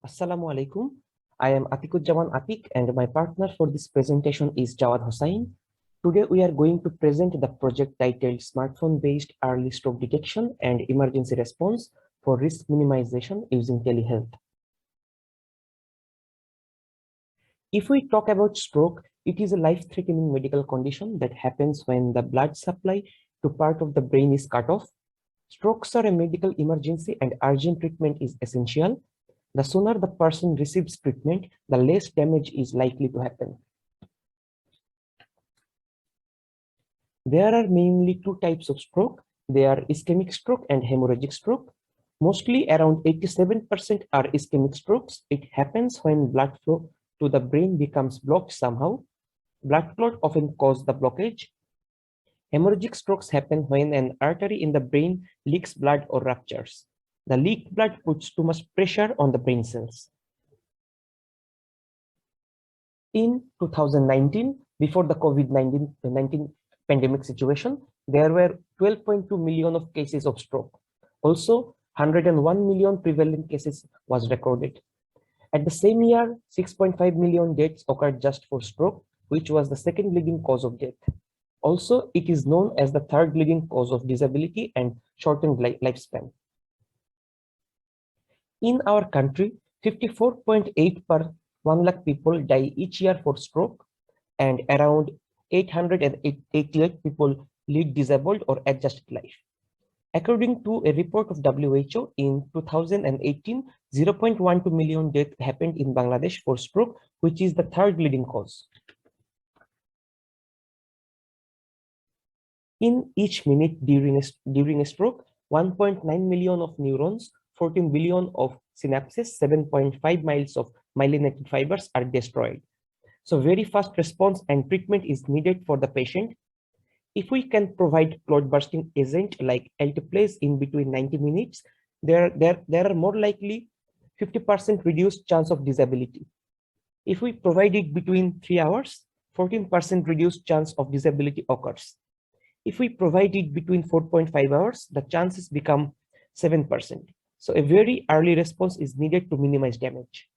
Assalamu alaikum. I am Atikujaman Atik and my partner for this presentation is Jawad Hossain. Today we are going to present the project titled Smartphone-based Early Stroke Detection and Emergency Response for Risk Minimization using Telehealth. If we talk about stroke, it is a life-threatening medical condition that happens when the blood supply to part of the brain is cut off. Strokes are a medical emergency and urgent treatment is essential. The sooner the person receives treatment, the less damage is likely to happen. There are mainly two types of stroke. They are ischemic stroke and hemorrhagic stroke. Mostly around 87% are ischemic strokes. It happens when blood flow to the brain becomes blocked somehow. Blood clot often causes the blockage. Hemorrhagic strokes happen when an artery in the brain leaks blood or ruptures. The leaked blood puts too much pressure on the brain cells. In 2019, before the COVID-19 pandemic situation, there were 12.2 million of cases of stroke. Also, 101 million prevalent cases was recorded. At the same year, 6.5 million deaths occurred just for stroke, which was the second leading cause of death. Also, it is known as the third leading cause of disability and shortened lifespan. In our country, 54.8 per 1 lakh people die each year for stroke, and around 888 people lead disabled or adjusted life. According to a report of WHO, in 2018, 0.12 million deaths happened in Bangladesh for stroke, which is the third leading cause. In each minute during a stroke, 1.9 million of neurons, 14 billion of synapses, 7.5 miles of myelinated fibers are destroyed. So very fast response and treatment is needed for the patient. If we can provide clot bursting agent like alteplase in between 90 minutes, there are more likely 50% reduced chance of disability. If we provide it between 3 hours, 14% reduced chance of disability occurs. If we provide it between 4.5 hours, the chances become 7%. So a very early response is needed to minimize damage.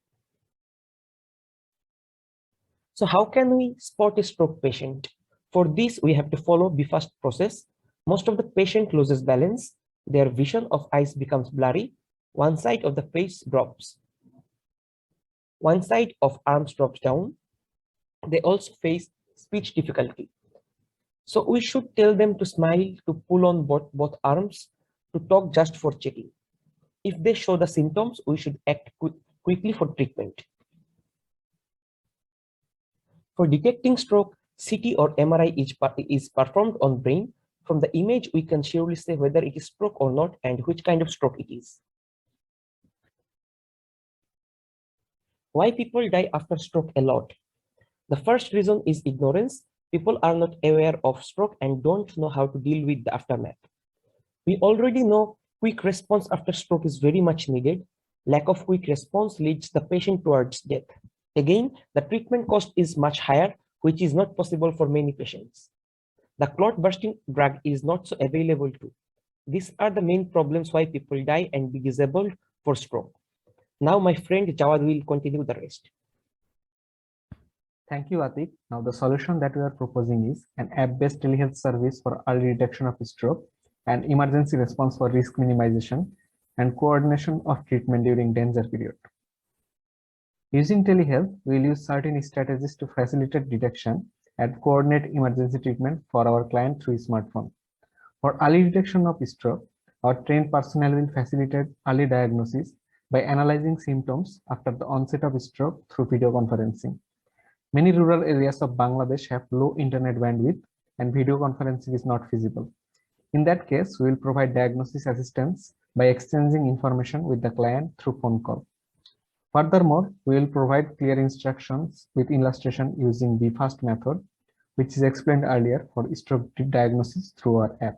So how can we spot a stroke patient? For this, we have to follow the BFAST process. Most of the patient loses balance. Their vision of eyes becomes blurry. One side of the face drops. One side of arms drops down. They also face speech difficulty. So we should tell them to smile, to pull on both arms, to talk just for checking. If they show the symptoms, we should act quickly for treatment. For detecting stroke, CT or MRI is performed on brain. From the image, we can surely say whether it is stroke or not and which kind of stroke it is. Why people die after stroke a lot? The first reason is ignorance. People are not aware of stroke and don't know how to deal with the aftermath. We already know quick response after stroke is very much needed. Lack of quick response leads the patient towards death. Again, the treatment cost is much higher, which is not possible for many patients. The clot bursting drug is not so available too. These are the main problems why people die and be disabled for stroke. Now my friend Jawad will continue the rest. Thank you, Atik. Now the solution that we are proposing is an app-based telehealth service for early detection of stroke and emergency response for risk minimization and coordination of treatment during danger period. Using telehealth, we will use certain strategies to facilitate detection and coordinate emergency treatment for our client through smartphone. For early detection of stroke, our trained personnel will facilitate early diagnosis by analyzing symptoms after the onset of stroke through video conferencing. Many rural areas of Bangladesh have low internet bandwidth and video conferencing is not feasible. In that case, we will provide diagnosis assistance by exchanging information with the client through phone call. Furthermore, we will provide clear instructions with illustration using the BFAST method, which is explained earlier for stroke diagnosis through our app.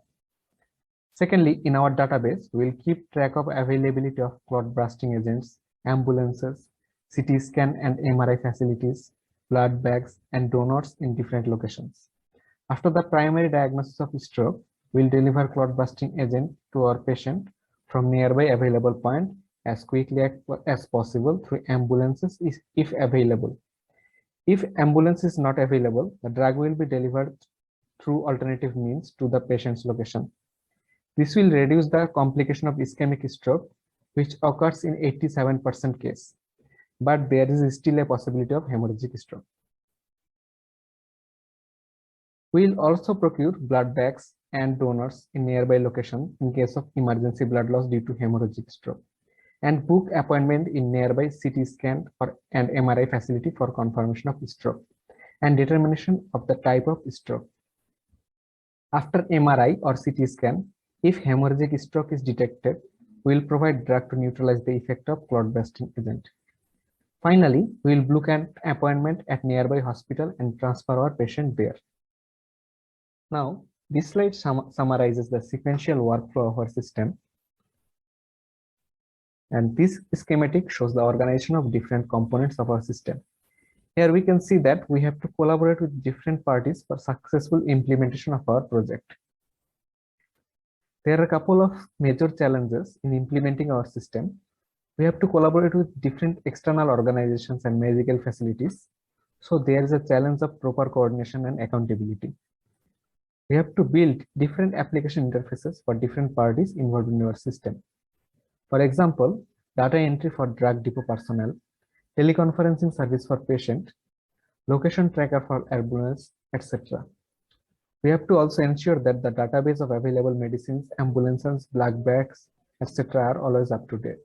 Secondly, in our database, we will keep track of availability of clot bursting agents, ambulances, CT scan and MRI facilities, blood bags, and donors in different locations. After the primary diagnosis of stroke, we will deliver clot busting agent to our patient from nearby available point as quickly as possible through ambulances if available. If ambulance is not available, the drug will be delivered through alternative means to the patient's location. This will reduce the complication of ischemic stroke, which occurs in 87% case, but there is still a possibility of hemorrhagic stroke. We will also procure blood bags and donors in nearby location in case of emergency blood loss due to hemorrhagic stroke, and book appointment in nearby CT scan and MRI facility for confirmation of stroke and determination of the type of stroke. After MRI or CT scan, if hemorrhagic stroke is detected, we will provide drug to neutralize the effect of clot-busting agent. Finally, we will book an appointment at nearby hospital and transfer our patient there. Now, this slide summarizes the sequential workflow of our system. And this schematic shows the organization of different components of our system. Here we can see that we have to collaborate with different parties for successful implementation of our project. There are a couple of major challenges in implementing our system. We have to collaborate with different external organizations and medical facilities. So there is a challenge of proper coordination and accountability. We have to build different application interfaces for different parties involved in our system. For example, data entry for drug depot personnel, teleconferencing service for patient, location tracker for ambulance, etc. We have to also ensure that the database of available medicines, ambulances, blood bags, etc. are always up to date.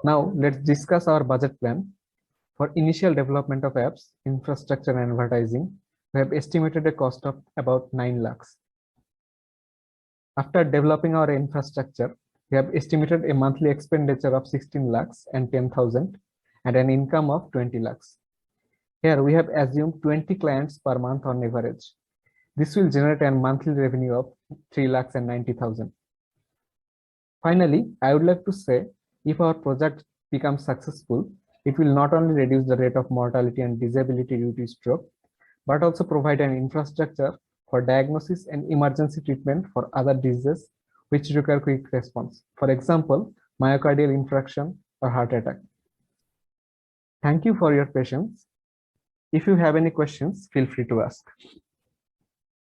Now, let's discuss our budget plan. For initial development of apps, infrastructure and advertising, we have estimated a cost of about 9 lakhs. After developing our infrastructure, we have estimated a monthly expenditure of 16 lakhs and 10,000 and an income of 20 lakhs. Here we have assumed 20 clients per month on average. This will generate a monthly revenue of 3 lakhs and 90,000. Finally, I would like to say, if our project becomes successful, it will not only reduce the rate of mortality and disability due to stroke, but also provide an infrastructure for diagnosis and emergency treatment for other diseases which require quick response. For example, myocardial infarction or heart attack. Thank you for your patience. If you have any questions, feel free to ask.